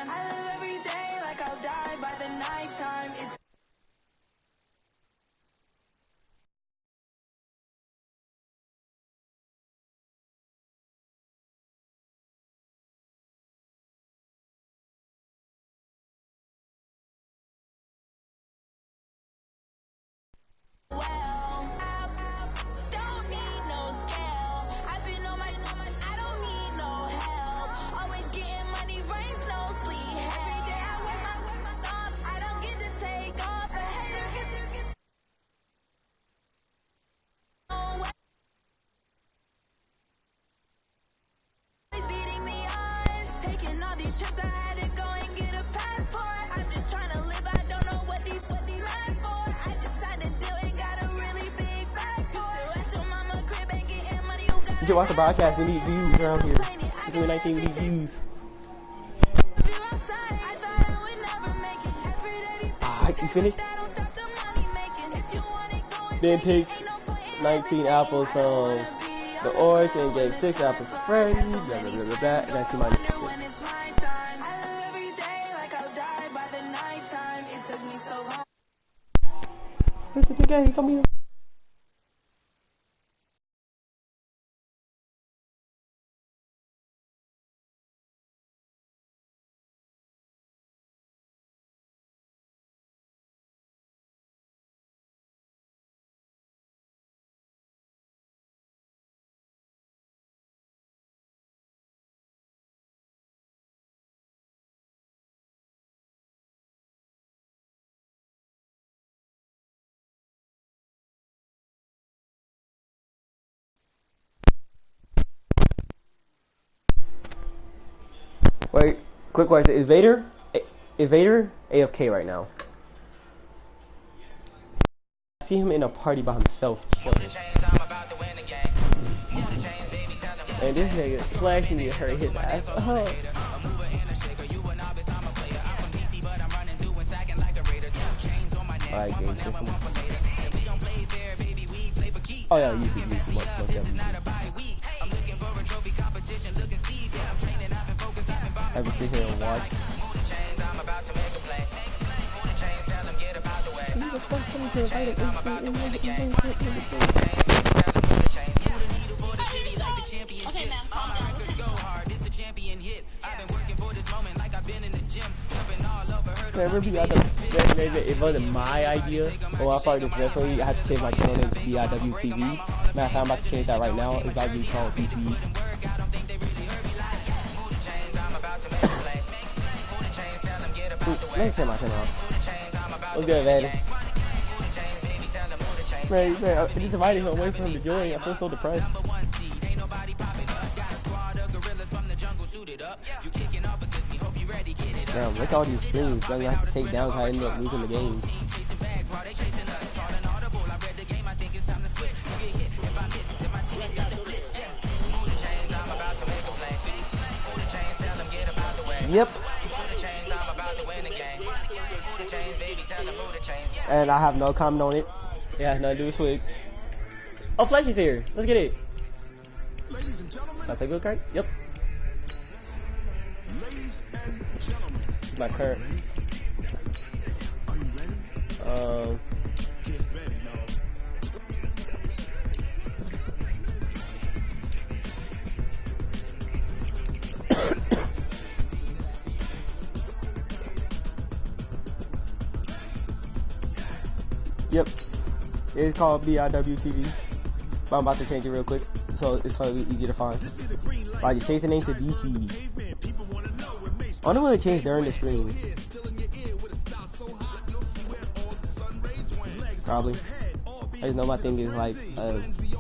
I live every day like I'll die by the nighttime. It's don't need no scale. I've been on my, I don't need no help. Always getting money, rains, no sleep. Every day I work my thoughts. I don't get to take off. A hater gets no way. Beating the odds. Taking all these trips, I had to go and get a passport. I'm just trying to live, I don't know what these last for. I just signed a deal and got a really big bag for it. At your mama crib and getting money, you got. You should watch the podcast. We need views around here. It's 2019. We need views. You finished? Then picked 19 apples from the orange and gave 6 apples to Freddy. Blah blah blah blah blah. And that's minus 6. Where's the big guy? He told me. Wait, quick question. Is Vader AFK right now? I see him in a party by himself chilling. And this nigga splashing me hurt his ass. Oh. Alright, game system. Oh yeah, YouTube. I can sit here and watch. Okay, man, calm down. It wasn't my idea, but when I started this wrestling, I had to change my channel name to BIWTV. Matter of fact, I'm about to change that right now. It's about to be called BCE. Let me turn my channel off. What's good, man? Man, I just invited him away from him to join. I feel so depressed. Damn, look at all these streams. I'm gonna have to take down because I ended up losing the game. Yep. And I have no comment on it. It has nothing to do with Swig. Oh, Flesh is here. Let's get it. Ladies and gentlemen. I take a card? Yep. Ladies and gentlemen. My current. Are you ready? Get ready, y'all. Yep. It's called BIWTV. But I'm about to change it real quick so it's probably easier to find. Alright, you change the name to DC. I wonder when it changed during the stream. Probably. I just know my thing is like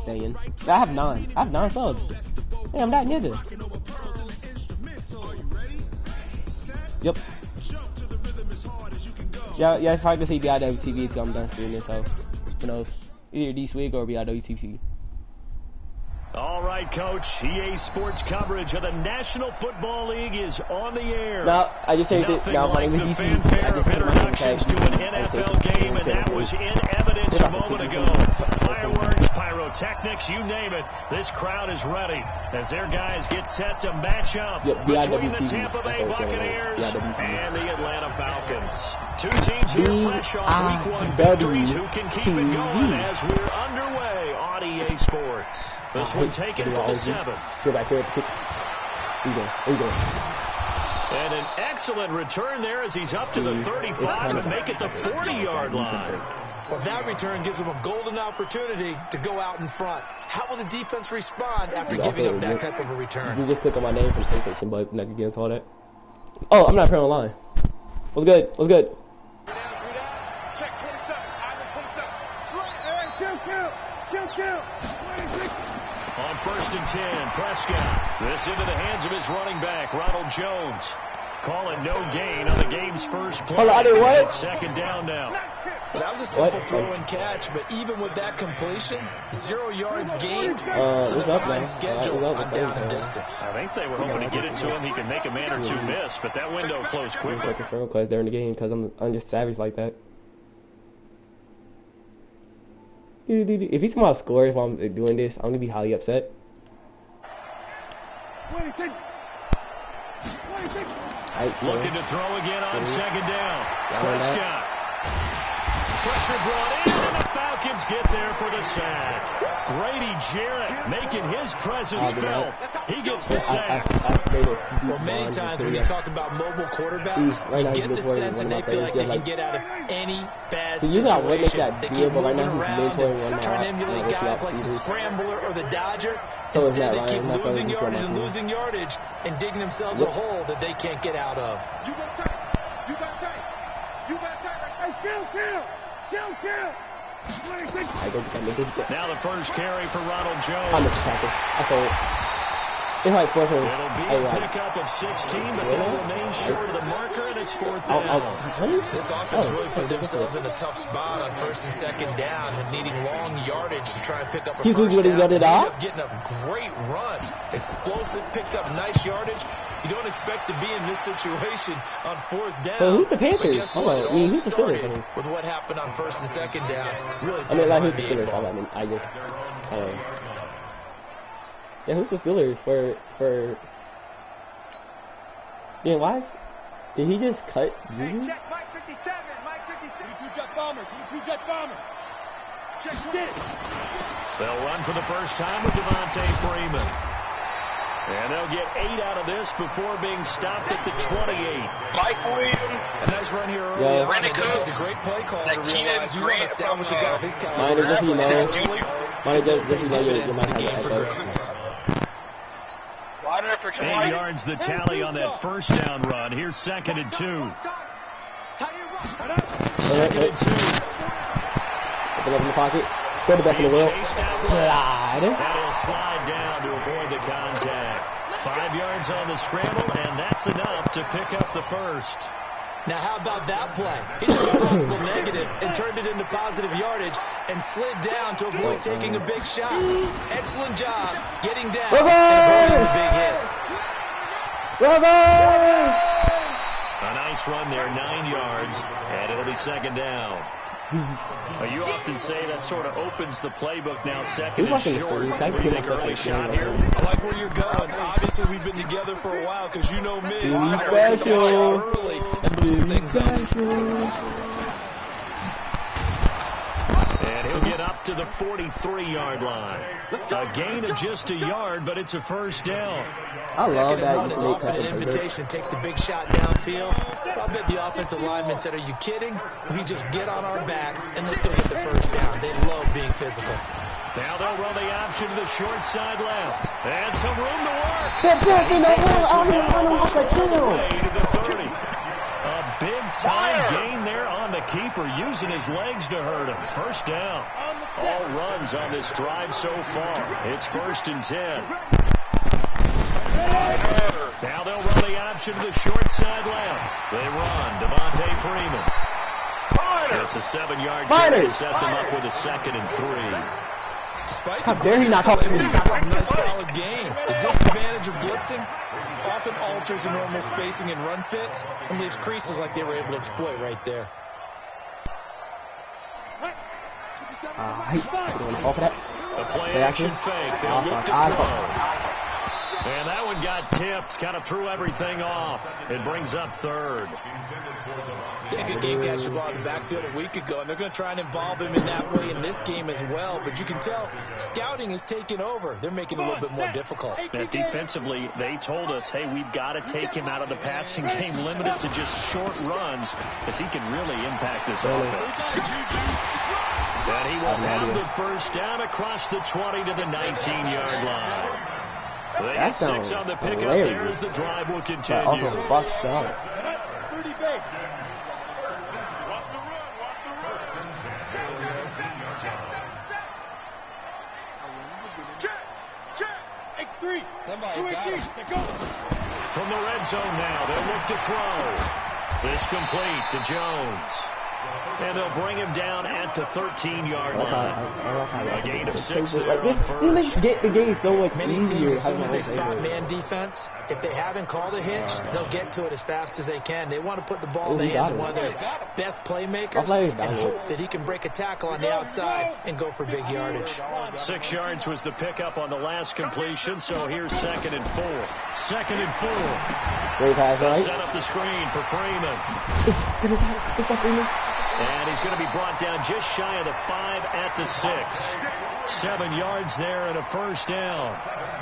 saying. I have 9. I have 9 subs. Hey, I'm that nigga. Yep. Yeah, if I can see BIWTV until I'm done streaming, so who knows? Either D-Swig or BIWTV. All right, Coach. EA Sports coverage of the National Football League is on the air. Now, I just changed it. Now, my name is DC. Fanfare of introductions to an NFL game, and that was in evidence a moment ago. Fireworks, pyrotechnics. pyrotechnics, you name it. This crowd is ready as their guys get set to match up between the Tampa Bay Buccaneers and the Atlanta Falcons. Two teams here fresh off Week 1 victories who can keep it going as we're underway on EA Sports. This one taken for the 7. Go back here. There you go. And an excellent return there as he's up to the 35 and make it the 40-yard line. Well, that return gives them a golden opportunity to go out in front. How will the defense respond after giving up that type of a return? You just click on my name from PlayStation, but I'm not gonna get into all that. Oh, I'm not playing online. What's good? Check 27. Ivan 27. Kill. 26. On 1st and 10, Prescott. This into the hands of his running back, Ronald Jones. Calling no gain on the game's first play. It's 2nd down now. That was a simple throw and catch, but even with that completion, 0 yards gained, so they're behind schedule on down and distance. I think they were hoping to get it to him. He could make a man or two miss, but that window closed quickly. Because they're in the game, because I'm just savage like that. If he's my score, if I'm doing this, I'm gonna be highly upset. 26. Looking to throw again on 2nd down. Prescott. Pressure brought in, and the Falcons get there for the sack. Grady Jarrett making his presence felt. He gets the sack. Well, many times when you talk about mobile quarterbacks, you get the sense that they feel like they can get out of any bad situation. They keep moving around and trying to emulate guys like the Scrambler or the Dodger. Instead, they keep losing yardage and digging themselves a hole that they can't get out of. You got tight. Hey, kill. 26. Now the first carry for Ronald Jones. I'm a tackle. I thought it's like 4 It'll be a pickup of 16, but they'll remain short of the marker, and it's 4th down. This offense really put themselves in a tough spot on 1st and 2nd down and needing long yardage to try and pick up a first down. They ended up getting a great run. Explosive, picked up nice yardage. You don't expect to be in this situation on 4th down. So who's the Panthers? But guess what? It all who's the Steelers? started with what happened on 1st and 2nd down. Really who's the Steelers? I guess. Yeah, who's the Steelers for? Yeah, why? Did he just cut? Hey, check Mike 57. Mike 57. You two jet bomber. Check it. They'll run for the first time with Devontae Freeman. And they'll get 8 out of this before being stopped at the 28. Mike Williams. A nice run here early on. They took a great play call to realize you want to establish a guy of his caliber. Does he know your game progresses. 8 yards the tally on that first down run. Here's 2nd and 2. 2nd and 2. Open up in the pocket. Go to back in the world. And he'll slide down to avoid the contact. 5 yards on the scramble, and that's enough to pick up the first. Now, how about that play? He took a possible negative and turned it into positive yardage and slid down to avoid taking a big shot. Excellent job getting down and avoiding the big hit. A nice run there, 9 yards, and it'll be 2nd down. You often say that sort of opens the playbook now. 2nd and short. What do you think, early shot here? I like where you're going. Obviously, we've been together for a while because you know me. I like to take a shot early and loosen things up. And he'll get up to the 43-yard line. A gain of just a yard, but it's a first down. I love that. Second and 1 is often an invitation. Take the big shot downfield. I bet the offensive lineman said, "Are you kidding? We just get on our backs and let's go get the first down." They love being physical. Now they'll run the option to the short side left. And some room to work. He takes this one all the way to the 30. A big-time gain there on the keeper, using his legs to hurt him. First down. All runs on this drive so far. It's 1st and 10. Now they'll run the option to the short side left. They run. Devontae Freeman. It's a 7-yard carry to set them up with a 2nd and 3. How dare he not talk to me? Nice solid game. The disadvantage of blitzing often alters the normal spacing and run fits and leaves creases like they were able to exploit right there. I don't want to fall for that. The play action fake. They'll look to throw. And that one got tipped. Kind of threw everything off. It brings up third. He had a good game catching the ball in the backfield a week ago, and they're going to try and involve him in that way in this game as well. But you can tell scouting is taking over. They're making it a little bit more difficult. Now, defensively, they told us, hey, we've got to take him out of the passing game, limited to just short runs, because he can really impact this offense. And he will have the first down across the 20 to the 19-yard line. They get 6 on the pickup there as the drive will continue. Also fucked up. 30 base. Watch the run. Check. X3. Somebody's got him. Go. From the red zone now, they'll look to throw. This complete to Jones. And they'll bring him down at the 13-yard line. A gain of 6 there on first. This makes the game so much Many easier. teams, as soon as they spot man defense, if they haven't called a hitch, they'll get to it as fast as they can. They want to put the ball in the hands of one of their best playmakers and hope that he can break a tackle on the outside and go for big yardage. 6 yards was the pickup on the last completion, so here's 2nd and 4. 2nd and 4. Great pass, right? Set up the screen for Freeman. And he's going to be brought down just shy of the 5 at the 6. 7 yards there and a first down.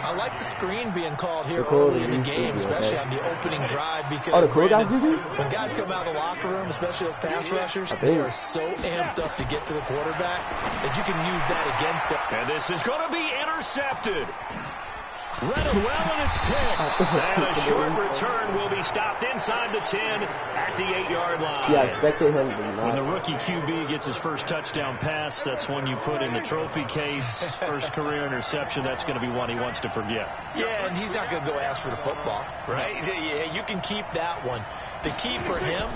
I like the screen being called here early in the game, especially on the opening drive, because when guys come out of the locker room, especially those pass rushers, they are so amped up to get to the quarterback that you can use that against them. And this is going to be intercepted. Read it well, and it's picked. And a short return will be stopped inside the 10 at the 8-yard line. Yeah, I expected him to not. When the rookie QB gets his first touchdown pass, that's one you put in the trophy case. First career interception, that's going to be one he wants to forget. Yeah, and he's not going to go ask for the football, right? Yeah, you can keep that one. The key for him,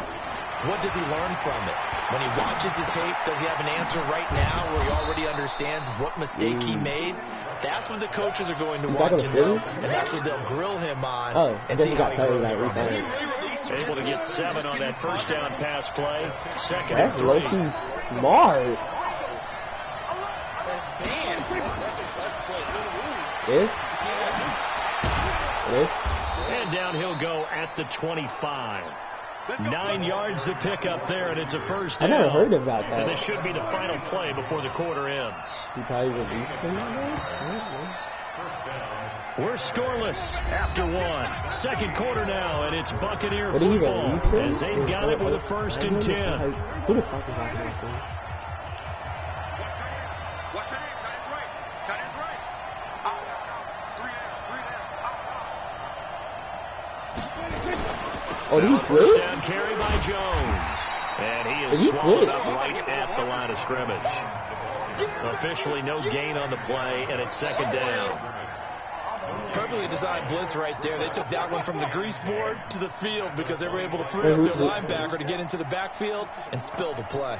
what does he learn from it? When he watches the tape, does he have an answer right now where he already understands what mistake he made? That's what the coaches are going to want to know, and that's what they'll grill him on and see how he grows from it. Able to get 7 on that first down pass play. 2nd That's and 3. low-key smart. And down he'll go at the 25. 9 yards to pick up there, and it's a first down. I never heard about that. And this should be the final play before the quarter ends. He probably released him that way? We're scoreless after 1. 2nd quarter now, and it's Buccaneer What football as they've got it with a 1st and 10. Who the fuck is talking about this? Oh, did he quit? First down carry by Jones. And he is swallowed up right at the line of scrimmage. Officially no gain on the play, and it's 2nd down. Perfectly designed blitz right there. They took that one from the grease board to the field because they were able to free up their linebacker to get into the backfield and spill the play.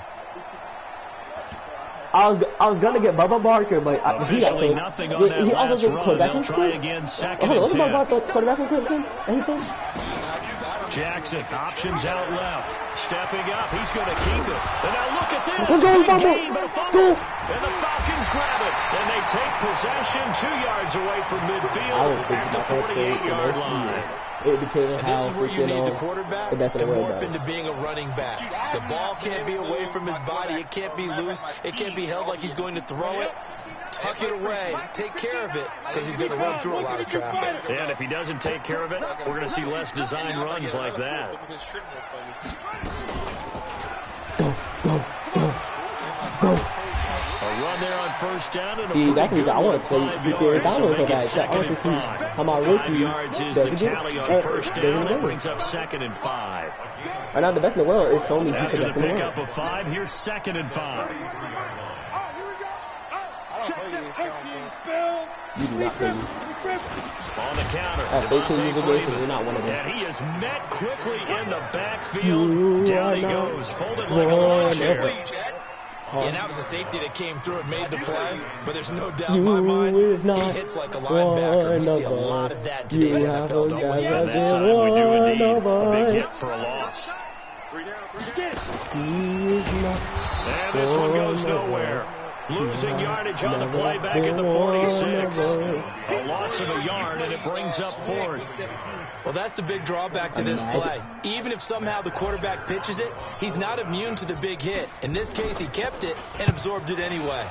I was gonna get Bubba Barker, but he got Officially nothing on that last run. They'll try again, 2nd and 10. About the quarterback from Clemson? Jackson, options out left. Stepping up, he's going to keep it. And now look at this. Let's go, Big gain, but a fumble. And the Falcons grab it. And they take possession 2 yards away from midfield at the 48-yard line. It became and this is where you need the quarterback to morph into being a running back. The ball can't be away from his body. It can't be loose. It can't be held like he's going to throw it. Tuck it away. Take care of it because he's going to run through a lot of traffic. And if he doesn't take care of it, we're going to see less design runs like that. Go. A run there on first down and a See, that's pretty good I want to one, 5 yards, so make it 2nd and 5. How my rookie 5 yards is the tally on first down. It brings up 2nd and 5. Right now, the best in the world is only After the pickup of 5, here's 2nd and 5. You do not play me. On the counter, At 18 years of age, you're not one of them. and he is met quickly in the backfield. Down he goes, folded like a lawn chair. Yeah, that was a safety that came through and made the play, but there's no doubt in my mind, he hits like a linebacker. We see a lot of that in today's NFL, don't we? And that time we do indeed a big hit for a loss. And this one goes nowhere. Losing yardage on the play back at the 46. A loss of a yard, and it brings up fourth. Well, that's the big drawback to this play. Even if somehow the quarterback pitches it, he's not immune to the big hit. In this case, he kept it and absorbed it anyway.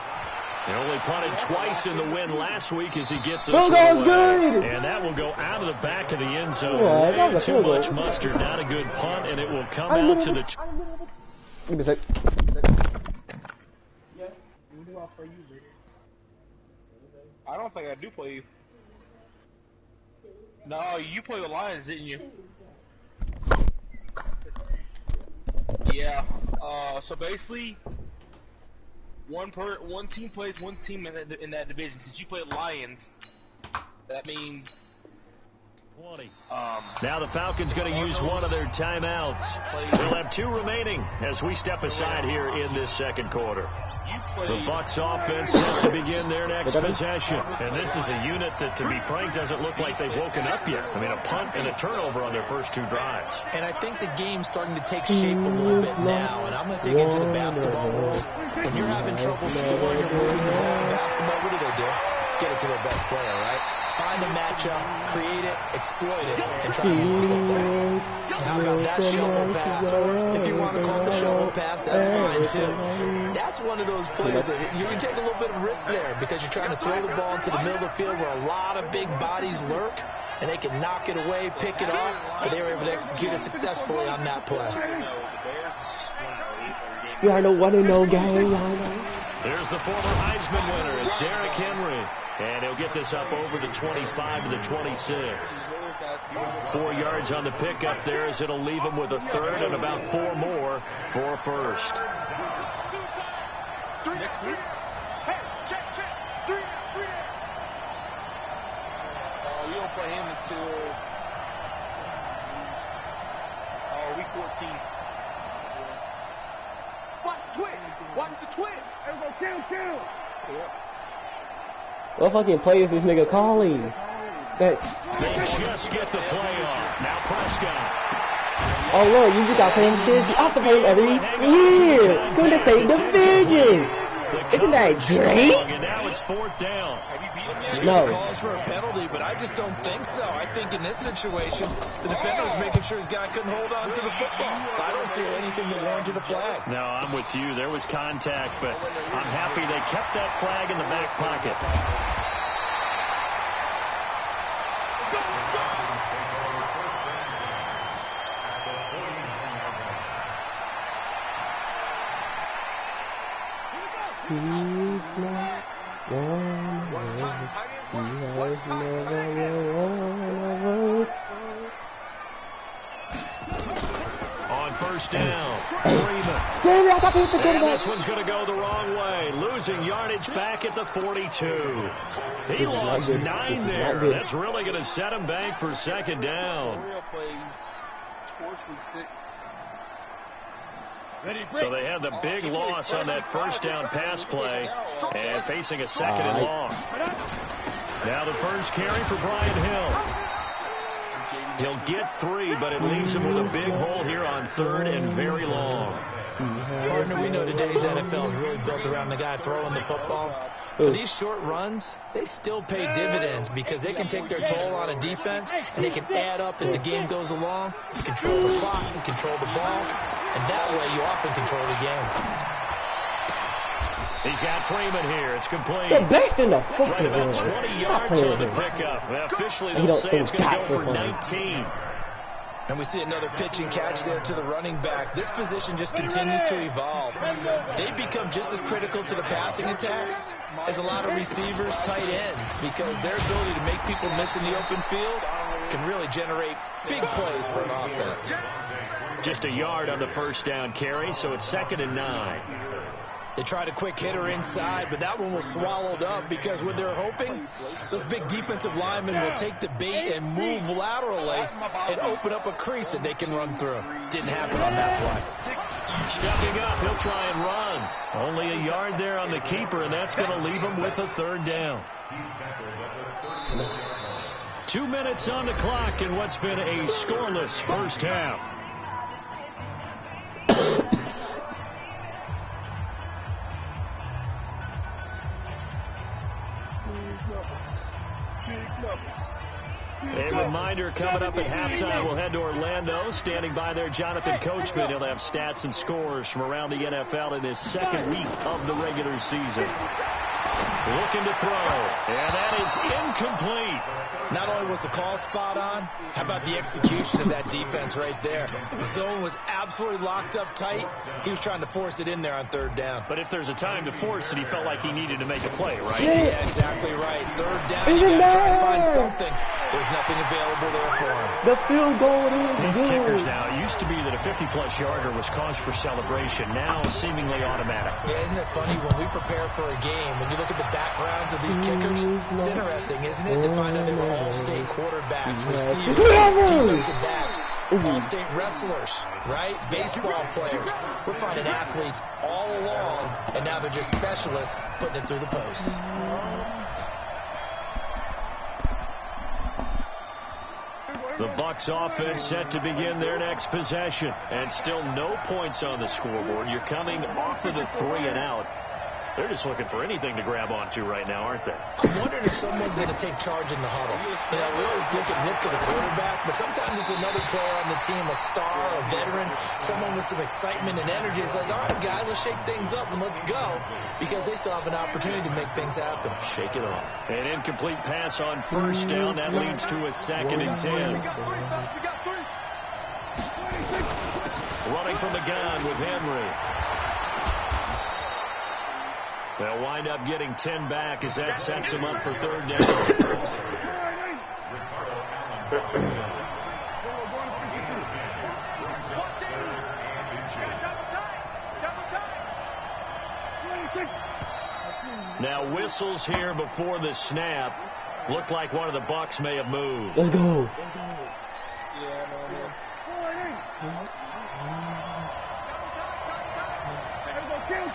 They only punted twice in the win last week as he gets this one away. Good. And that will go out of the back of the end zone. Way too much mustard. Not a good punt, and it will come out to the... Give me a sec. I don't think I do play you. No, you play the Lions, didn't you? Yeah. So basically, one team plays one team in that division. Since you play Lions, that means 20. Now the Falcons going to use one of their timeouts. They'll have 2 remaining as we step aside here in this second quarter. The Bucs offense set to begin their next possession. And this is a unit that, to be frank, doesn't look like they've woken up yet. I mean, a punt and a turnover on their first 2 drives. And I think the game's starting to take shape a little bit now. And I'm going to take it to the basketball world. When you're having trouble scoring or moving the ball in basketball, what do? Get it to their best player, right? Find a matchup, create it, exploit it, and try to move the football. How about that shovel pass? Or if you want to call it the shovel pass, that's fine too. That's one of those plays that you can take a little bit of risk there because you're trying to throw the ball into the middle of the field where a lot of big bodies lurk, and they can knock it away, pick it off, but they were able to execute it successfully on that play. Yeah, I know what in no game. There's the former Heisman winner. It's Derrick Henry. And he'll get this up over the 25 to the 26. 4 yards on the pickup there as it'll leave him with a third and about 4 more for a first. Next week. Hey, check. 3 you don't play him until week 14. Watch the twins. Watch the twins. Everybody kill. What fucking play is this nigga calling? They just get the play off. Now Prescott. Oh look, you just got playing this. I have to play him every year. Going to save the division. Isn't that great? And now it's 4th down. No. Calls for a penalty, but I just don't think so. I think in this situation, the defender was making sure his guy couldn't hold on to the football. So I don't see anything that warranted a flag. No, I'm with you. There was contact, but I'm happy they kept that flag in the back pocket. On first down, Freeman. And this one's going to go the wrong way. Losing yardage back at the 42. He lost 9 there. That's really going to set him back for second down. So they had the big loss on that first down pass play and facing a second and long. Now the first carry for Brian Hill. He'll get 3, but it leaves him with a big hole here on 3rd and very long. Partner, we know today's NFL is really built around the guy throwing the football. But these short runs, they still pay dividends because they can take their toll on a defense and they can add up as the game goes along. You control the clock, you control the ball, and that way you often control the game. He's got Freeman here. It's complete. The best in the fucking right about 20 yards on the pickup. Officially, they'll say it's going to go for 19. And we see another pitch and catch there to the running back. This position just continues to evolve. They've become just as critical to the passing attack as a lot of receivers, tight ends, because their ability to make people miss in the open field can really generate big plays for an offense. Just a yard on the first down carry, so it's 2nd and 9. They tried a quick hitter inside, but that one was swallowed up because what they're hoping, those big defensive linemen will take the bait and move laterally and open up a crease that they can run through. Didn't happen on that play. Stepping up, he'll try and run. Only a yard there on the keeper, and that's going to leave him with a 3rd down. 2 minutes on the clock in what's been a scoreless first half. A reminder coming up at halftime, we'll head to Orlando. Standing by there, Jonathan Coachman. He'll have stats and scores from around the NFL in his second week of the regular season. Looking to throw, and that is incomplete. Not only was the call spot on, how about the execution of that defense right there? The zone was absolutely locked up tight. He was trying to force it in there on third down. But if there's a time to force it, he felt like he needed to make a play, right? Yeah, exactly right. Third down, you got to try and find something. There's nothing available there for him. The field goal is These good. kickers now, it used to be that a 50-plus yarder was cause for celebration. Now seemingly automatic. Yeah, isn't it funny when we prepare for a game, when you look at the backgrounds of these kickers, it's interesting, isn't it, to find out they were all-state quarterbacks, receivers, defensive backs, all-state wrestlers, right? Baseball players. We're finding athletes all along, and now they're just specialists putting it through the posts. The Bucs offense set to begin their next possession, and still no points on the scoreboard. You're coming off of the 3-and-out. They're just looking for anything to grab onto right now, aren't they? I'm wondering if someone's going to take charge in the huddle. You know, we always look to the quarterback, but sometimes it's another player on the team, a star, a veteran, someone with some excitement and energy. It's like, all right, guys, let's shake things up and let's go, because they still have an opportunity to make things happen. Shake it off. An incomplete pass on first down. That leads to a 2nd and 10. Running from the gun with Henry. They'll wind up getting 10 back as that sets them up for third down. Now whistles here before the snap. Looked like one of the Bucs may have moved. Let's go.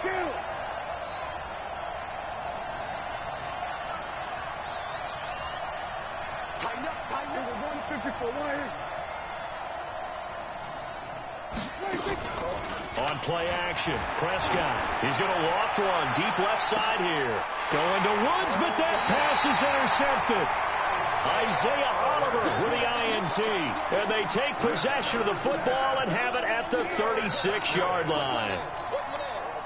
Kill. On play action, Prescott. He's going to loft one deep left side here. Going to Woods, but that pass is intercepted. Isaiah Oliver with the INT. And they take possession of the football and have it at the 36-yard line.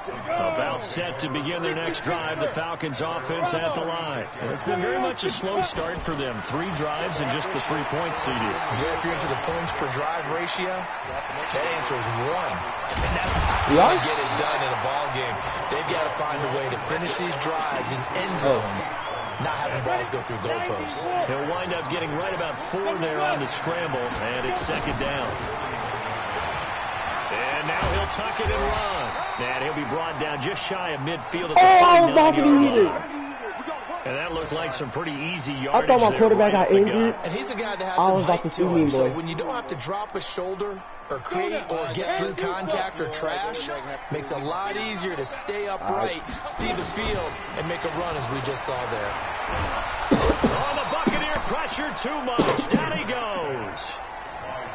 About set to begin their next drive, the Falcons offense at the line. And it's been very much a slow start for them. 3 drives and just the 3 points seeded. Yeah, if you're into the points per drive ratio, that answer is 1. And that's not going to get it done in a ball game. They've got to find a way to finish these drives in end zones, not having balls go through goalposts. He'll wind up getting right about 4 there on the scramble, and it's 2nd down. And now he'll tuck it and run. And he'll be brought down just shy of midfield at the 39-yard line. And that looked like some pretty easy yardage. I thought my quarterback got injured. And he's a guy that has some height to him. Boy. So when you don't have to drop a shoulder or create or get through contact or trash, makes it a lot easier to stay upright, see the field, and make a run as we just saw there. Oh, the Buccaneer pressure too much. Down he goes.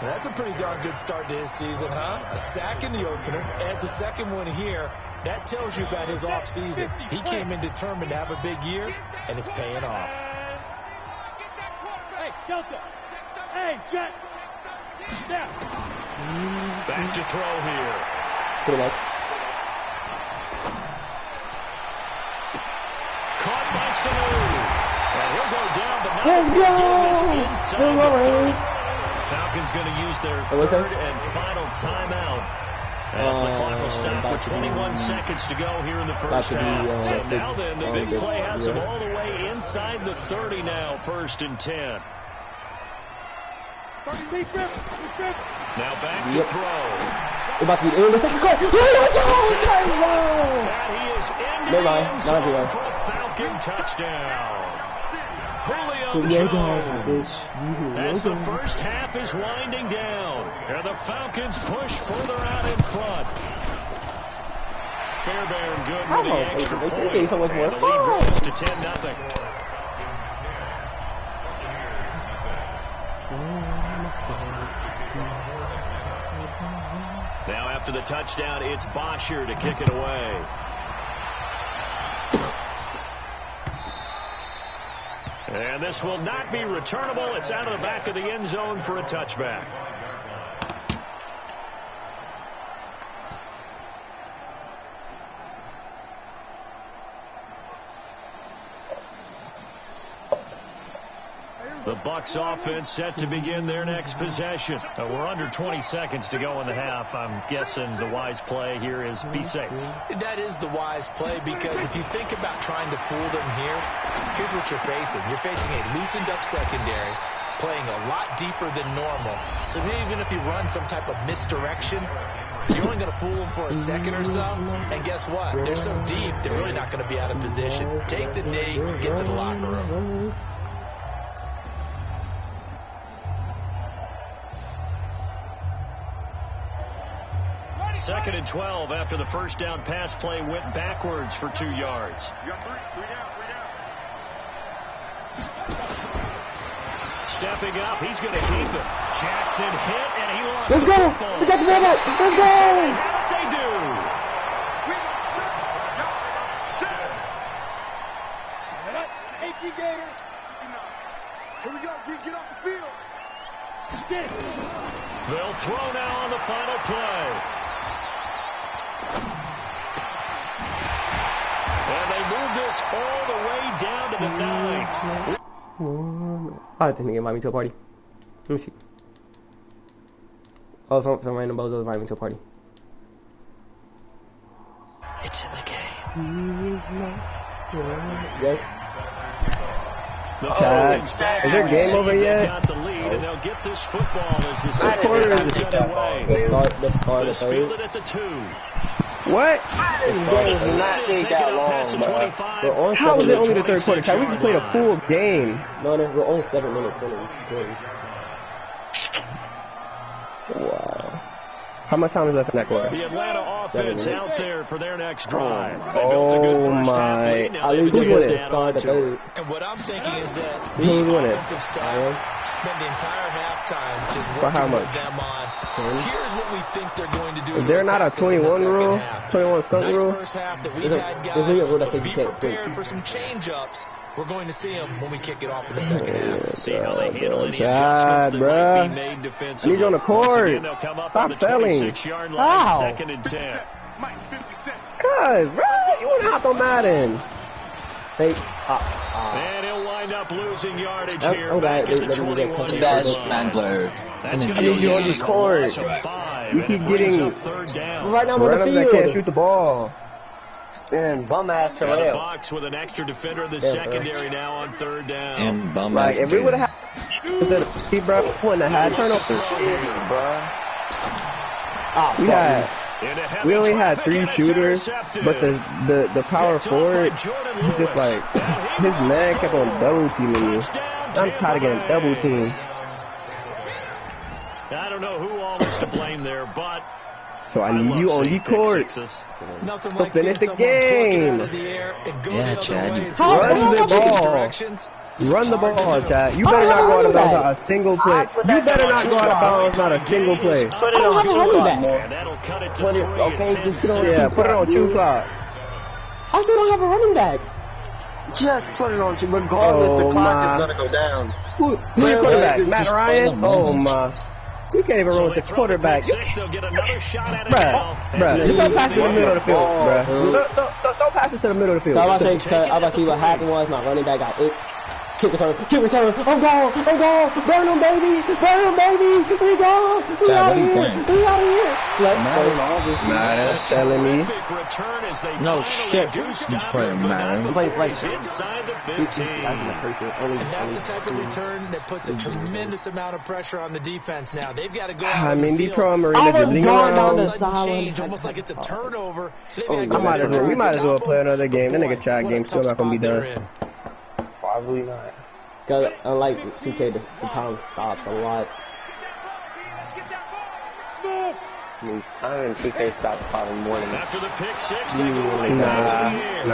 That's a pretty darn good start to his season, huh? A sack in the opener, adds a second one here. That tells you about his offseason. He came in determined to have a big year, and it's paying off. Hey, Delta. Hey, Jet. Step. Back to throw here. Pretty much. Caught by Sanu. And he'll go down, but not inside the 30. Falcons going to use their 3rd and final timeout as the clock will stop with 21 seconds to go here in the first half. So now then, the big play has them all the way inside the 30 now, 1st and 10. Now back to throw. About to be in the second quarter. He is in the end zone for a Falcon touchdown. Julio Jones. As the first half is winding down, and the Falcons push further out in front. Fairbairn good with the extra point. So much more. And the lead grows to 10-0. Now after the touchdown, it's Bosher to kick it away. And this will not be returnable. It's out of the back of the end zone for a touchback. The Bucs offense set to begin their next possession. We're under 20 seconds to go in the half. I'm guessing the wise play here is be safe. That is the wise play, because if you think about trying to fool them here, here's what you're facing. You're facing a loosened up secondary, playing a lot deeper than normal. So even if you run some type of misdirection, you're only going to fool them for a second or so. And guess what? They're so deep, they're really not going to be out of position. Take the knee, get to the locker room. Second and 12 after the first down pass play went backwards for 2 yards. You got three down. Stepping up, he's going to keep it. Jackson hit, and he lost Let's the go! football. We got the ball back! Let's go! They do. Here we go, G, get off the field. They'll throw now on the final play. And they move this all the way down to the 9. I think they invite me to a party. Let me see. Oh, some random bozos invite me to a party. It's in the game. Yes. Chad, is there game over yet? Got the lead, and they'll get this football as the What quarter is second it? underway. The start Let's of field third. it at the 2. What? This game does not take that long, bro. How is it only the third quarter? Chad, we just played a full game. No, we're only 7 minutes. Wow. How much time is left in that quarter? The Atlanta offense out there for their next drive. They built a good Oh first half my. lead. Now I they've lose taken with it it. down Start the onto it. third. And what I'm thinking is that Who's the winning? offensive staff spend the entire halftime just For how working with much? them on, here's what we think they're going to do. Is there not a 21 rule? 21 skunk Nice rule? first half that we've There's had, a rule that guys, says but be you can't prepared quit. for some change-ups. We're going to see them when we kick it off in the second half. See how they handle any Chad, adjustments that might bruh. be made I need defensively. you on the Once court. again, they'll come up Stop on the selling. 26-yard line, How? second and 10. Mike, 50 Cent. Cuz, bro, you want to hop on Madden. They, And he'll wind up losing yardage Oh, here okay. back at the Let me get 21-yard Best line. Mandler. That's in the going to I need you on be the court. a loss of 5, You and keep it brings getting- up third down. right now I'm on Runners the that can't field. shoot the ball. And bum ass And the Terrell. Bucs with an extra defender in the Yeah, secondary now on third down. And bum Like, ass if we would have dude. had instead of Steve, bro, we wouldn't have had turnovers. We only had 3 shooters, but the power forward, he just like, his man kept on double teaming me. I'm tired of getting double teamed. I don't know who all is to blame there, but So I need you on the court. Nothing So like finish seeing the someone pluck it game. out of the air and go Yeah, the other Chad, way you- and How- Run the change ball. directions. Run the ball, Chad. You Oh, better not go out of running bounds back. not a single play. You better not go out of bounds not a single play. Put it I don't on have a two running clock, back. man. And that'll cut it to Put it- 3 okay, at just 10 put it on Yeah, two put it on 2 clock. I still don't have a running back. Just put it on two. Regardless, Oh, the clock my. is gonna go down. Who's your quarterback? Matt Just Ryan? play the Oh, moment. my. You can't even run with the quarterback. They'll get another shot at it Bruh, now. bruh, you don't pass it to the middle of the field, bruh. Don't pass it to the middle of the So I'm field. about to say, I'm about to see what happened was my running back got it. Kick return. I'm gone. Burn him, baby. We go. We Chad, out what are you here. playing? We out here. Let's Madden, go. obviously. Madden. Telling me. Terrific return as they No finally shit. do He's stop playing him, but Madden. not Play before he's flex. inside the That's 15. my first year. And that's the type of return that puts a tremendous amount of pressure on the defense now. They've got to go out I on the mean, field. Detroit Marina I was just linger gone down around. the Sudden sideline. change, almost like it's a turnover. So they've Oh, got to go I might out as well- and we might as well stop play them. another game. That Boy, nigga Chad what a game tough still not gonna be spot they're done. in. Probably not. Because unlike 2K, the time stops a lot. Smooth. I mean, time and TK stopped probably more than After the pick six, Nah. You're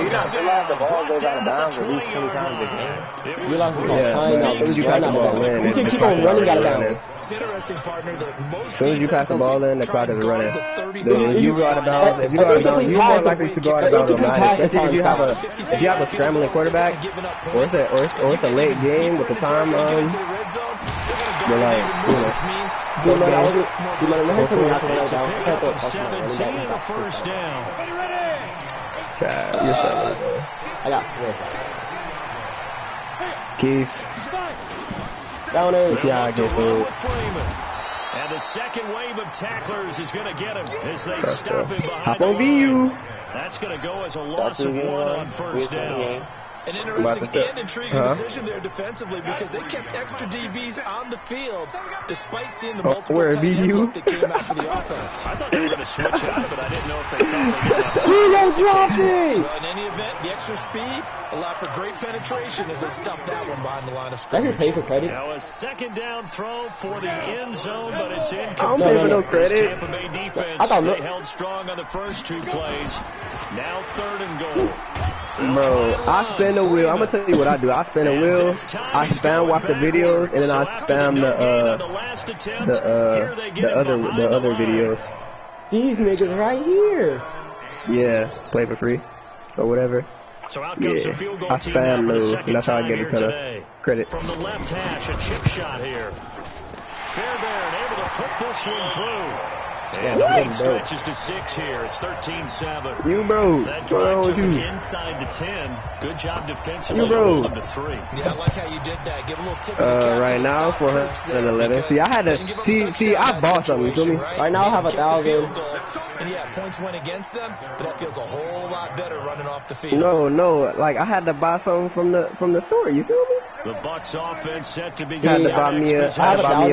not realize the ball goes out of bounds at least 20 times a game. You lost the ball. Yeah, as soon as you pass the ball in, you can keep on running out of bounds. It's interesting, partner, that most As soon as you pass the ball in, the clock is running. If you go out of bounds, you're more likely to go out of bounds on Madden, especially if you have a scrambling quarterback, or it's a late game with the time you're like, You know, first down. you're selling. I got Keith. downers. Yeah, I get food. And the second wave of tacklers is going to get him as they stop him behind Hop the on line. VU. That's going to go as a loss of 1 on first down. An interesting and intriguing decision there defensively because they kept extra DBs on the field despite seeing the multiple tight end look that came out for the offense. I thought they were going to switch out of it. I didn't know if they thought they did that. Well, in any event, the extra speed allowed for great penetration as they stuffed that one behind the line of scrimmage. I can pay for credit. Now a second down throw for the end zone, but it's incomplete. I don't pay for no credit. Tampa Bay defense, they held strong on the first 2 plays. Now 3rd and goal. Bro, I spin the wheel. I'm gonna tell you what I do. I spin the wheel. I spam watch the videos, and then I spam the other videos. These niggas right here. Yeah, play for free or whatever. So out comes the field goal I team spam now for the those, second and that's how I time get a here ton of today. credit. From the left hash, a chip shot here. Fairbairn able to put this one through. And the lead stretches to 6 here. It's 13-7. You bro, That drive took him inside the 10. Good job defensively. You bro. To 3. Yeah, I like how you did that. Give a little tip. Right now for 111. See, I had to see. I bought something. You feel me? Right now I have 1,000. And yeah, points went against them, but that feels a whole lot better running off the field. No, like I had to buy something from the store. You feel me? The Bucs offense set to begin. Had to buy me a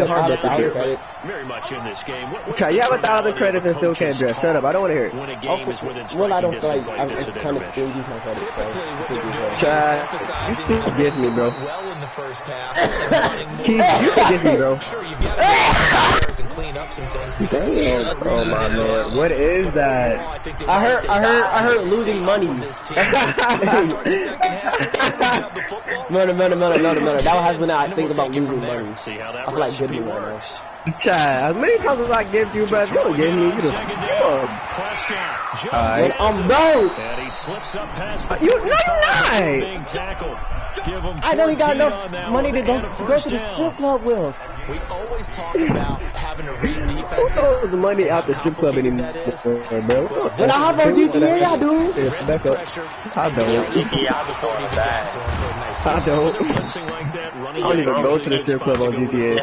hard credit. Very much in this game. Okay, you have 1,000 credits and still can't dress. Shut up. I don't want to hear it. When a game is within Well, I don't feel like like I'm kind of stingy my credit. You still forgive me, bro. Well in the first half. You forgive me, bro. Sure, you've got to and clean up some things. Damn. Oh my man, what is that? I heard losing money. No. That has been I think about losing money. I feel like good money right now. Chad, as many times as I give you, bro, if you don't give me, you just I'm done. And he slips up past the you're not. I don't got enough money to go to the strip club with. We always talk about having to read Who defenses. throws the money out the strip club anymore, bro? When I hop on GTA, I do. Back up. I don't. I don't. I don't even go to the strip club on GTA.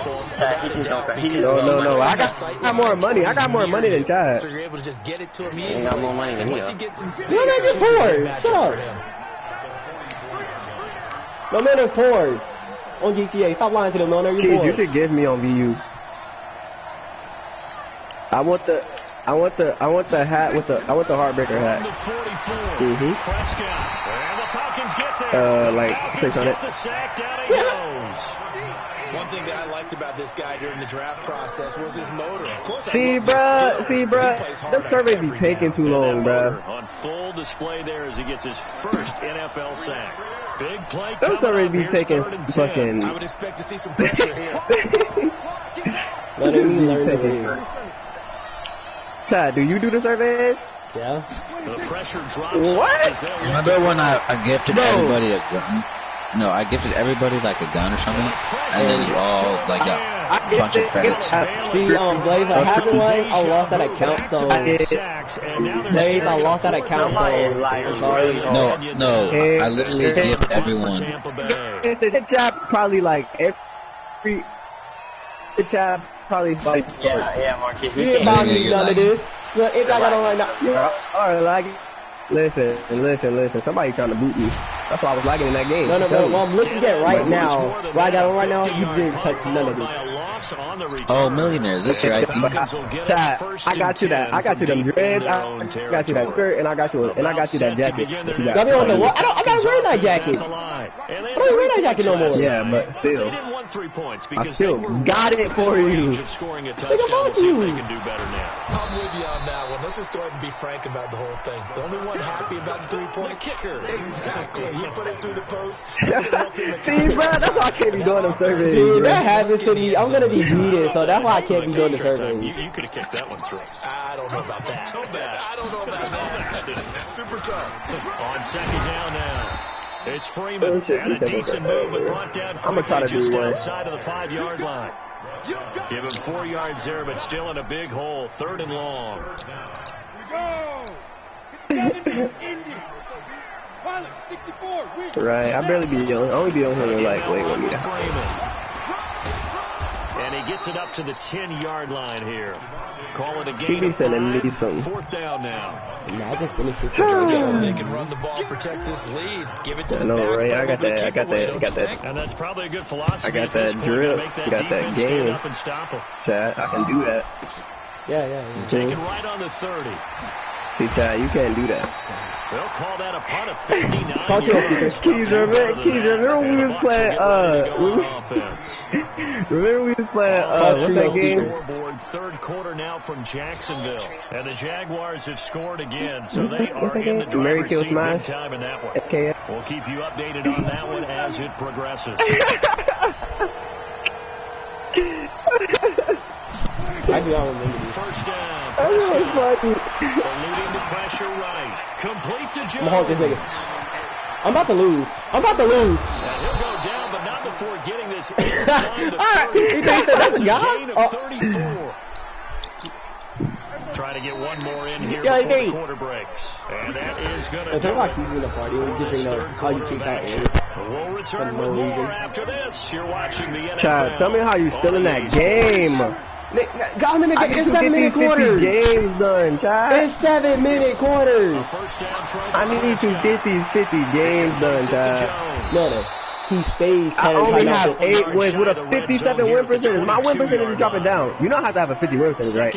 No. I got more money. I got more money than Chad. So you're able to just get it to him easily. I got more money than Once you. he gets in space, No, man, you're poor. Shut up. No man is poor on GTA. Stop lying to them, no, you're poor. You should give me on VU. I want the hat with the heartbreaker hat. Like 600. One thing that I liked about this guy during the draft process was his motor. Of course, See, bruh, the survey be taking too long, bruh. On full display there as he gets his first NFL sack. Big play. Them surveys be taking fucking. I would expect to see some pressure here. Let me learn the game. Chad, do you do the surveys? Yeah. The pressure drops. What? Remember when I gifted everybody a gun? No, I gifted everybody like a gun or something, and then you all like got a bunch of credits. See, Blaze, I had one. I lost that account, so Blaze, I lost that account, so I'm sorry. No, I literally gift everyone. The job probably like every. The job probably like. Yeah, Marquis. You didn't buy me none of this. Look, if I got on right now. Alright, like Listen. Somebody trying to boot me. That's what I was liking in that game. No. Well, I'm looking at right now. What I got on right now, you didn't touch none of this. Oh, millionaires. This your IP? Chad, I got you that. I got you them dreads. I got you that skirt, and I got you that jacket. Got me on the what? I'm not wearing that jacket. I don't wear that jacket no more. Yeah, but still. I still got it for you. Think about you. I'm with you on that one. Let's just go ahead and be frank about the whole thing. The only one happy about the 3-point kicker. Exactly. You put it through the post. See, bro, that's why I can't be doing them surveys. Dude, that happens to me. I'm gonna be heated, so that's why I can't be doing the surveys. You could have kicked that one through. I don't know about that. So bad. I don't know about that. Super tough. On second down now. It's Freeman. And a decent move, but brought down quickly just outside of the 5-yard line. Give him 4 yards there, but still in a big hole. 3rd and long. Here we go. 70, Indy. Pilot, 64. Right, I barely be on. I only be on here like, wait, let me And he gets it up to the 10-yard line here. Call it a game of 5. 4th down now. Nah, I just finished it. They can run the ball, protect this lead. Give it to the right? I got that. And that's probably a good philosophy. I got that drip. Got that game. Chad, I can do that. Yeah. Take it right on the 30. See, Chad, you can't do that. They'll call that a punt of 59 yards. Keezer, remember when we was playing, remember we was playing, what's that game? Scoreboard, 3rd quarter now from Jacksonville. And the Jaguars have scored again, so they are in the driver's seat big time in that one. We'll keep you updated on that one as it progresses. I do not remember this. First down. Eluding the pressure right. Complete to Jones. I'm gonna hold this nigga. I'm about to lose. And he'll go down, but not before getting this inside the 30. He thinks that's a gain of 34. Try to get one more in here before the quarter breaks. And that is going to do it. He's in the party. We'll return with more after this. You're watching the NFL. Chad, tell me how you still in that game. Got him in the game. It's 7-minute quarters. Games done, Chad. It's 7-minute quarters. I need to get these 50 games done, Chad. No. He stays. I only have 8 wins with a 57 win percentage. My win percentage is dropping down. You know how to have a 50 win percentage, right?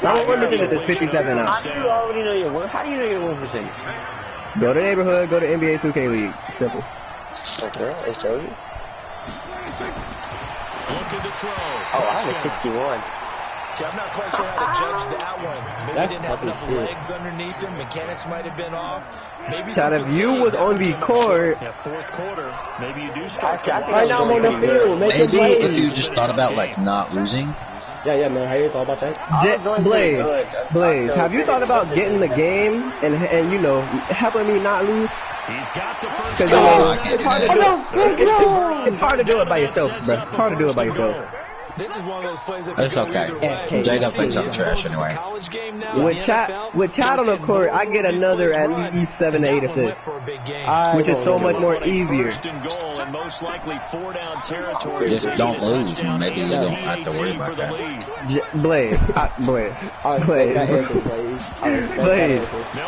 My win percentage is 57 now. How do you already know your win? How do you know your win percentage? Go to neighborhood. Go to NBA 2K League. Simple. Okay, it shows you. Looking to throw. Oh, I have a 61. I'm not quite sure how to judge that one. Maybe he didn't have enough legs underneath him. Mechanics might have been off. Maybe Chad, if you was on the court. Yeah, 4th quarter. Maybe you do start. Right now I'm on the field. Maybe if you just thought about like not losing. Yeah, man. How you thought about that? Blaze, have you thought about getting the game and you know helping me not lose? He's got the first. It's hard to do it by yourself, bro. It's hard to do it by yourself. This is one of those plays that it's okay. J-Dub thinks I'm trash anyway. With Chad on the court, I get another at least 7 to 8 assists, which is so much more easier. Just don't lose, and maybe you don't have to worry about that. Blaze,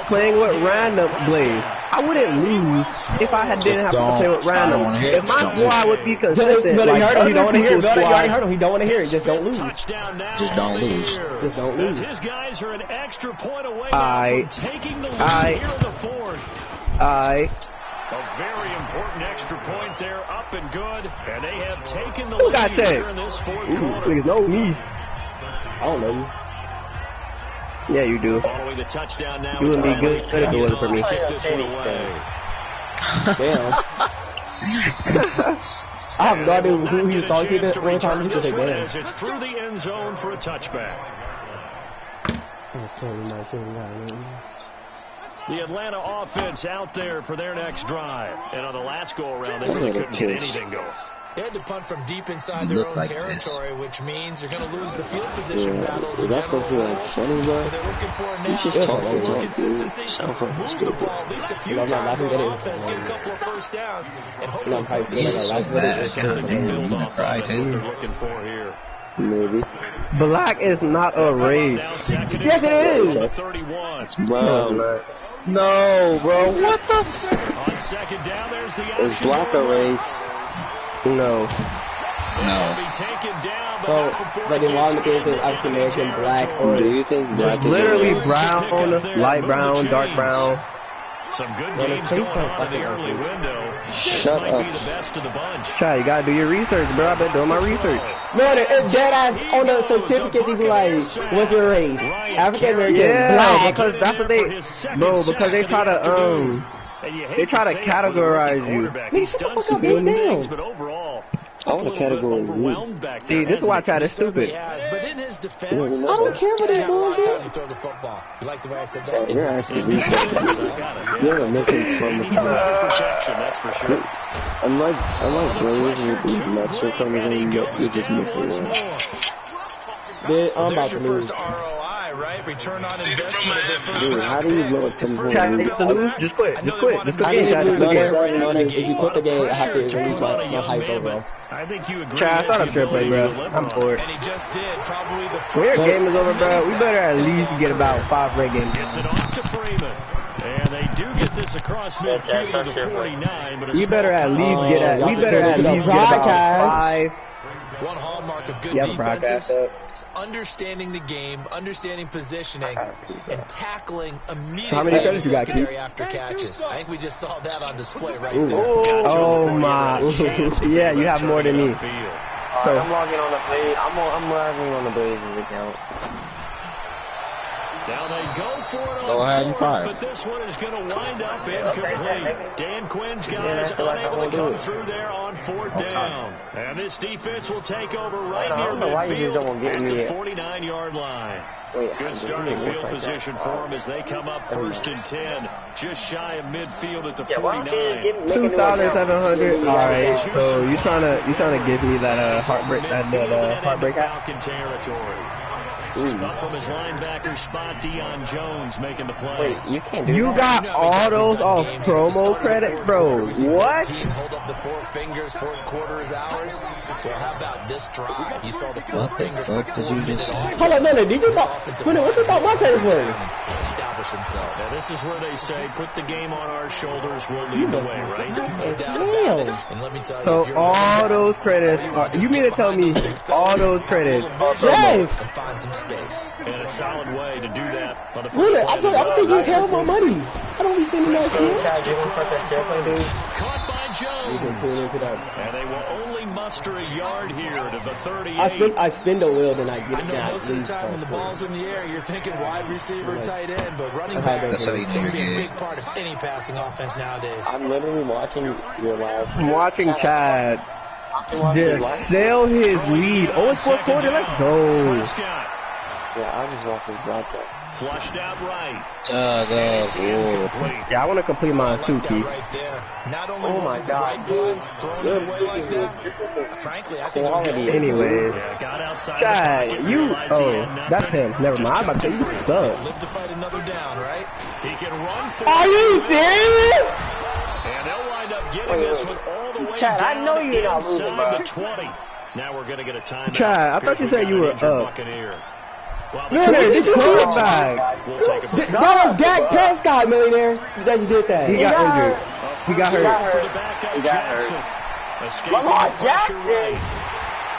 playing with random Blaze. I wouldn't lose if I didn't have to play with random. If my squad would be consistent, like other people's squad. He don't want to hear it. Just don't lose. Just don't lose. Just don't lose. His guys are an extra point away from taking the lead here in the 4th. A very important extra point there, up and good, and they have taken the lead here in this 4th quarter. You know me. I don't know you. Yeah, you do. Following the touchdown now. You would be good if it wasn't for me. Damn. I have no idea who he was talking to one time. He could say, damn. It's through the end zone for a touchback. The Atlanta offense out there for their next drive. And on the last go-around, they really couldn't get anything going. They had to punt from deep inside their own territory, which means they're going to lose the field position battles in general. What they're looking for now is more consistency, move the ball at least a few times on offense, get a couple of first downs, and hopefully They're looking for here. Maybe. Black is not a race. Yes, it is. 31. Bro. No, bro. What the f? On second down, there's the Is black a race? No. No. But in one case, it's African American, black, or Do you think black is Literally brown, light brown, dark brown. Some good games going on in the early window. Shut up. Be the best of the bunch. Try, you gotta do your research, bro. I've been doing my research. no, dead ass on the certificate. He be like, "What's your race? African American, Yeah, black." because that's what they, bro. Because they try to categorize you. Man, shut the fuck up, man. Damn. But overall, I want to categorize you. See, this is why I try to stupid. But in his defense, I don't care what that boy you throw the football. You like the way I said that? You're actually researching. You're missing from the protection, that's for sure. Unlike Blaze with these matchup coming in, you're just missing one. I'm about to lose. ROI, right? Return on investment. Dude, how do you blow a 10-point Try lead? to lose? Just quit. Just quit. Just quit. I need to lose. If you quit the game, I have to release my hype overall. I think you agree. Try, I thought I'm sure play, bro. I'm bored. And he just did. Probably the When your game is over, bro, we better at least get about 5 great games. Gets it off to Freeman. And they do get this across midfield to the 49. But We better at least get at. We better at least get about 5. one hallmark of good defenses is understanding the game, understanding positioning, and tackling immediately. How many touches you got, Keith? After catches. I think we just saw that on display right Ooh. there. Oh my! Yeah, you have more than me. So I'm logging on the Blaze. I'm logging on the Blaze's account. Now they go for it Go ahead and fire. but this one is going to wind up incomplete. Dan Quinn's guys unable to come through there on 4th down. And this defense will take over right near midfield at the 49-yard line. Good starting field position for them as they come up 1st and 10, just shy of midfield at the 49. 2,700. All right, so you trying to give me that heartbreak Falcon territory. Up from his linebacker spot, Deion Jones making the play. Wait, you can't do You that. got all those off promo credit, bro. What? Teams hold up the 4 fingers, 4 quarters hours. Well, how about this drive? You saw the 4 What the fingers. fuck did you just say? Hold on, no, did you thought? What you thought my credits were? Establish himself. Now, this is where they say, put the game on our shoulders, we'll lead the way, right? Damn. And let me tell you, So all those credits are, you mean to tell me all those credits are Yes. find some space. And a solid way to do that on the first Really, play. I'm thinking you hell my money. I don't be spending that shit. Caught by You can Jones. tune into that. And they will only muster a yard here to the 38. I spin the wheel, then I get I it know down. most of the time when the ball's in the air, you're thinking wide receiver, tight end, but running That's back That's how you know you're can be a good. big part of any passing offense nowadays. I'm literally watching your live. I'm watching Chad just sell his lead. Oh, it's 4th quarter. Let's go. Prescott. Yeah, I just watched his drop that. Flushed out right. Yeah, I want to complete mine too, Keith. Right there. Not only Oh was my it the God, right play, thrown it away like dude. that. Frankly, I think it was the Quality. Anyways, Yeah, got outside the Chad, pocket, you. realized he Oh, had nothing. that's him. Never mind. I'm about to say you suck. live to fight another down, right? He can run for Are it. you serious? And they'll wind up getting this one all the way Chad, I down know you're not losing, inside bro. the 20. Now we're going to get a timeout. Chad, I thought you said you were up. Buccaneer. Well, the Millionaire, did you quarterback? We'll take a break. That was Dak Prescott, millionaire. That you did that. He got injured. He got hurt. For the backup, He got Jackson. hurt. Escaping Lamar the pressure Jackson. right.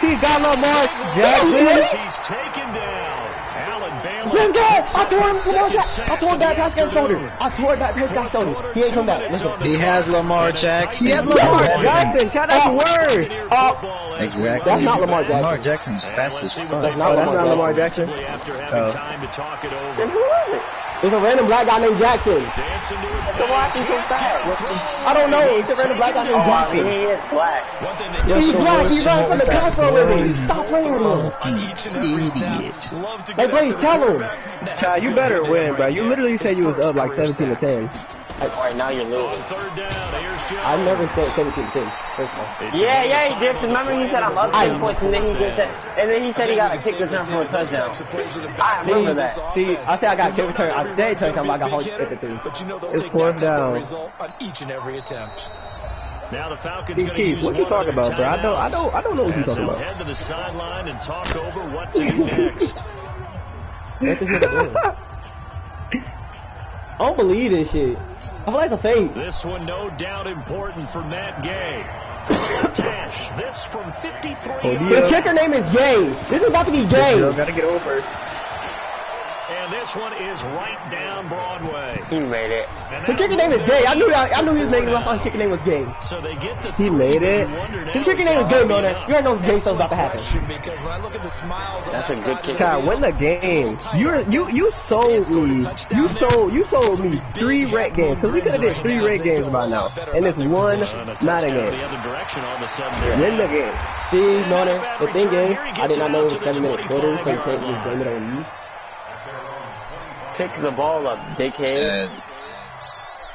He got Lamar Jackson. He's taken down. Allen Baylor. Let's go! I tore him. Come on, Second Jack. sack I tore of the Dak Prescott's shoulder. afternoon. I tore Dak Prescott's shoulder. He ain't come back. Let's go. He has Lamar Jackson. He has Lamar Jackson. Chad, that's worse. Exactly. That's not Lamar Jackson. Lamar Jackson's fast as fuck. That's not That's not Lamar Jackson. After Oh. having time to talk it over. Then who is it? It's a random black guy named Jackson. Dance into it. So why is he so fast? I don't know. It's a random black guy named Oh, I mean, Jackson. he is black. One thing they He's So black. what's- He runs what from was the that castle for? living. Stop playing with him. on each and every Idiot. snap. Love to Hey, get please after tell the him. quarterback. Chad, you better win, bro. You literally said you was up like 17-10. Alright, now you're On losing. 3rd down, here's Jones. I never said 17-10. First of all. Yeah, he did. 'Cause remember he said I'm up 10 points, and then he just said, and then he said he got a kick return for a touchdown. I remember that. See, I said I got kick return. I said touchdown, but I got hold at the 3. But you know they'll It's take 4th that type of down. result on each and every attempt. Now the Falcons See, going to Keith, use what you talking about, bro? I don't know what you talking about. Head to the sideline and talk over what to do next. What the shit doing? I don't believe this shit. I feel like it's a fake. This one, no doubt, important for Matt Gay. Tash, this from 53. The kicker name is Gay. This is about to be Gay. Gotta get over. And this one is right down Broadway. He made it. His kicker name is Gay. I knew his name. I thought his kicker name was Gay. So they get the he made it. His kicker name is Gay, man. You already know Gay stuff's about to happen. Because when I look at the smiles on that's a good kick. God, win the game. You sold me. You sold me 3 rec games. Because we could have did 3 rec games by now. And it's 1 Madden game. Win the game. See, Mona, the thing is, I did not know it was 7-minute quarters, so you can't just blame it on you. Pick the ball up, dickhead.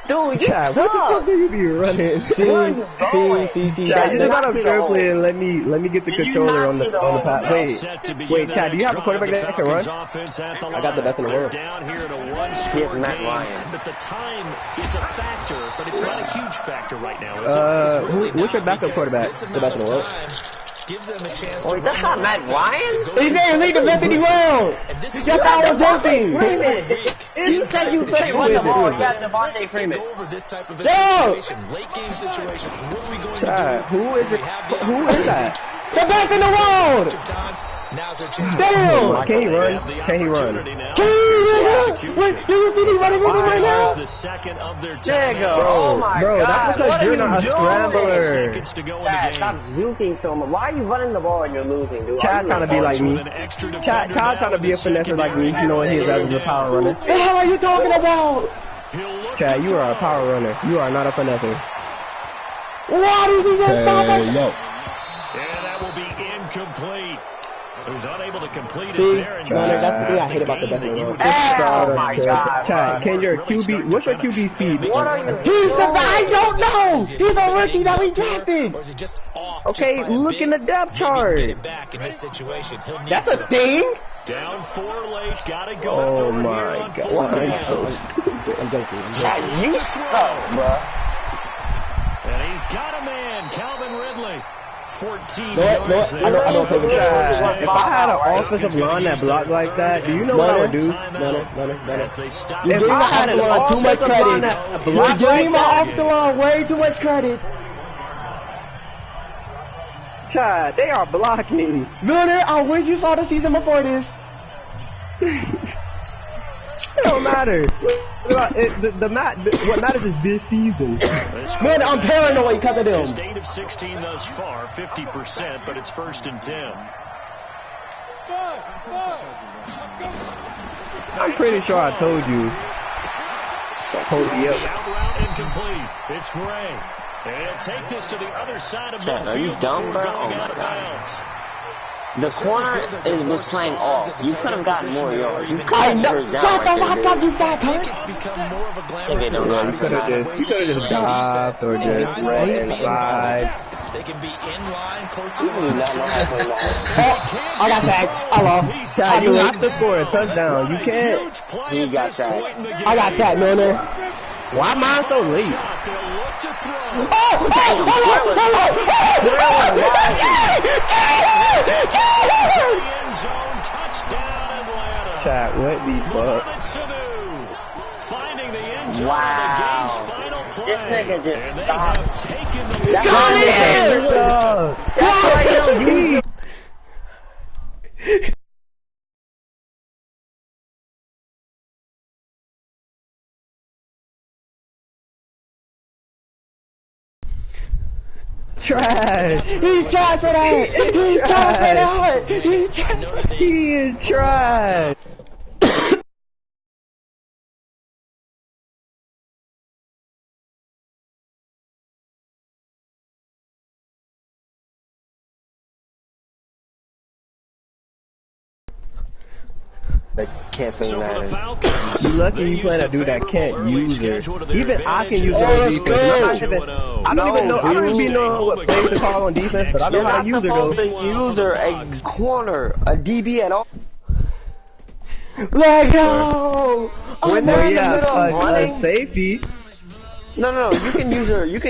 Dude, you what the fuck do you be running? See. You just got up carefully and let me get the controller on the pass. Wait, Chad, do you have a quarterback that can run? I got the best in the world. He has Matt Ryan. But the time, it's a factor, but it's not a huge factor right now. What's your backup quarterback? The best in the world. Gives them a chance oh, that's not Matt Ryan? His name is the best in the world! That's how I was joking! Wait a minute. You said you couldn't run the ball. You got Devontae Freeman. this type of a situation, late game situation. What are we going to do? Who is that? The best in the world! Now's their chance. Damn! Can he run? Can he run? Wait, do you see me running with him right now? There you go. Oh my God. That's because you're not a scrambler. Chad, stop juking so much. Why are you running the ball when you're losing, dude? Chad trying to be like me. Chad trying to be a finesser like me, you know, and he's as a power runner. What the hell are you talking about? Chad, you are a power runner. You are not a finesser. Why does he just stop us? And that will be incomplete. So he's unable to complete it there. And that's the thing I hate about the best in the world. Oh my God. Chad, can your QB, what's your QB speed? What are you He's the I don't know! He's a rookie that we drafted! Okay, look in the depth chart. That's a thing? Down 4 late, gotta go. Oh my God. I'm joking. Chad, you suck, bro. And he's got a man, Calvin Ridley. 14 I don't take it. If I had an offensive line that blocked like that, do you know what I would do? No. If I had an too much credit. You're giving my offensive line way too much credit. Chad, they are blocking. Milner, I wish you saw the season before this. It don't matter. What matters is this season. Man, I'm paranoid because of them. Just 8 of 16 thus far, 50%, but it's 1st and 10. I'm pretty sure I told you. The out route incomplete. It's Gray. And he'll take this to the other side of midfield. Are you dumb, bro? Oh my God. The corner was playing off. You could have gotten more yards. You could have first down right there, dude. It's become more of a glamour. You could have just dived or just ran inside. They can be in line close to the line. I got tagged. I lost. Chad, you have to score a touchdown. You can't. He got tagged. I got tagged, Milner. Why am I so late? Chad, what the fuck? Wow. This nigga just stopped. That's why you Trash. He's trash for that. He's trash for that. He's trash. He is trash. That can't play Madden. You lucky you playing a dude that can't use her. Even I can use her on defense. I don't even know what plays to call on defense, but I know how to use her though. Use her a corner, a DB at all. Let go! When they have a safety. No. You can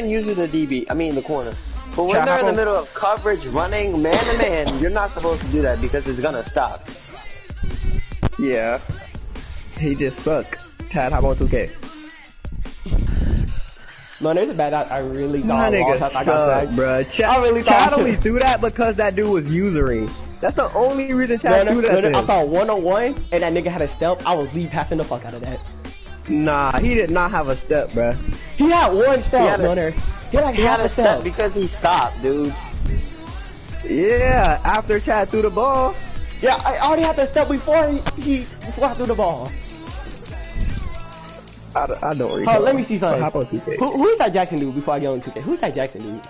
use the DB. I mean the corner. But when they're in the middle of coverage, running man to man, you're not supposed to do that because it's gonna stop. Yeah. He just suck. Chad, how about 2K? No, there's a bad I really thought My nigga suck, bro. Chad only threw that because that dude was usering. That's the only reason Chad threw that. I saw 1-on-1 and that nigga had a stealth. I was leave passing the fuck out of that. Nah, he did not have a step, bro. He had one stealth, He had a step because he stopped, dude. Yeah, after Chad threw the ball. Yeah, I already had the step before he threw the ball. I don't recall. Let me see something. Who is that Jackson dude before I get on 2K? Who is that Jackson dude?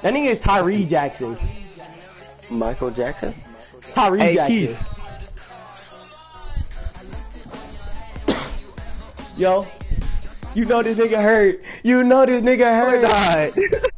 That nigga is Tyree Jackson. Michael Jackson? Tyree Jackson. Keith. Yo, you know this nigga hurt. You know this nigga hurt.